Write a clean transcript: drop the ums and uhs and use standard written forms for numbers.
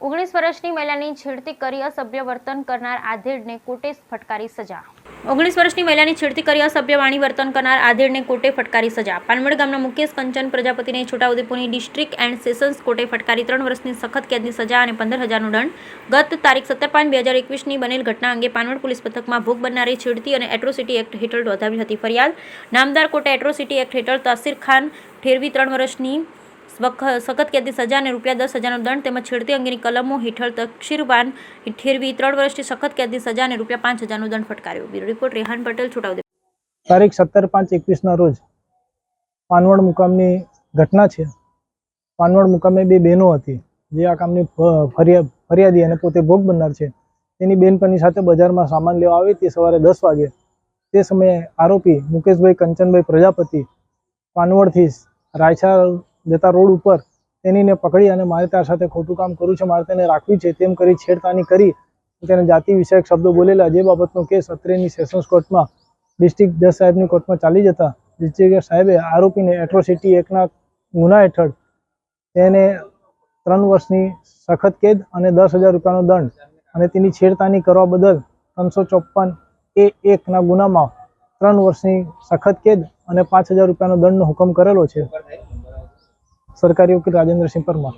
19 વર્ષની મહિલાની છેડતી કરી અસભ્ય વર્તન કરનાર આધેડને કોર્ટે ફટકારી સજા। 19 વર્ષની મહિલાની છેડતી કરી અસભ્ય વાણી વર્તન કરનાર આધેડને કોર્ટે ફટકારી સજા। પાનવડ ગામના મુકેશ કંચન પ્રજાપતિને છોટાઉદેપુરની ડિસ્ટ્રિક્ટ એન્ડ સેશન્સ કોર્ટે ફટકારી 3 વર્ષની સખત કેદની સજા અને 15,000નો દંડ। ગત તારીખ 17/5/2021ની બનેલ ઘટના અંગે પાનવડ પોલીસ મથકમાં ભોગ બનનારી છેડતી અને એટ્રોસિટી એક્ટ હેઠળ નોંધાવી હતી ફરિયાદ। નામદાર કોર્ટે એટ્રોસિટી એક્ટ હેઠળ તાસીર ખાન ઠેરવી 3 વર્ષની સખત કેદની સજા અને ₹10,000નો દંડ તેમજ છેડતી અંગેની કલમો હેઠળ તકશીરવાન ઠેરવી 3 વર્ષની સખત કેદની સજા અને ₹5,000નો દંડ ફટકાર્યો। Bureau report Rehan Patel, Chhotaudepur. તારીખ 17/5/21ના રોજ પાનવડ મુકામની ઘટના છે। પાનવડ મુકામે બે બહેનો હતી જે આ કામની ફરિયાદી અને પોતે ભોગ બનનાર છે। તેની બેનપણી સાથે બજારમાં સામાન લેવા આવી તે સવારે 10 વાગે। તે સમયે આરોપી મુકેશભાઈ કંચનભાઈ પ્રજાપતિ પાનવડથી રાયસા જતા રોડ ઉપર તેનીને પકડી અને મારે તાર સાથે ખોટું કામ કર્યું છે, મારે તેને રાખવી છે તેમ કરી છેડતાની કરી તેને જાતિ વિષયક શબ્દો બોલેલા, જે બાબતનો કેસ અત્રેની સેશન્સ કોર્ટમાં ડિસ્ટ્રિક્ટ જજ સાહેબની કોર્ટમાં ચાલી જતા ડિસ્ટ્રિક્ટ જજ સાહેબે આરોપીને એટ્રોસિટી એક્ટના ગુના હેઠળ તેને 3 વર્ષની સખત કેદ અને ₹10,000નો દંડ અને તેની છેડતાની કરવા બદલ 354A1ના ગુનામાં 3 વર્ષની સખત કેદ અને ₹5,000નો દંડનો હુકમ કરેલો છે। સરકારી વકીલ રાજેન્દ્રસિંહ પરમાર।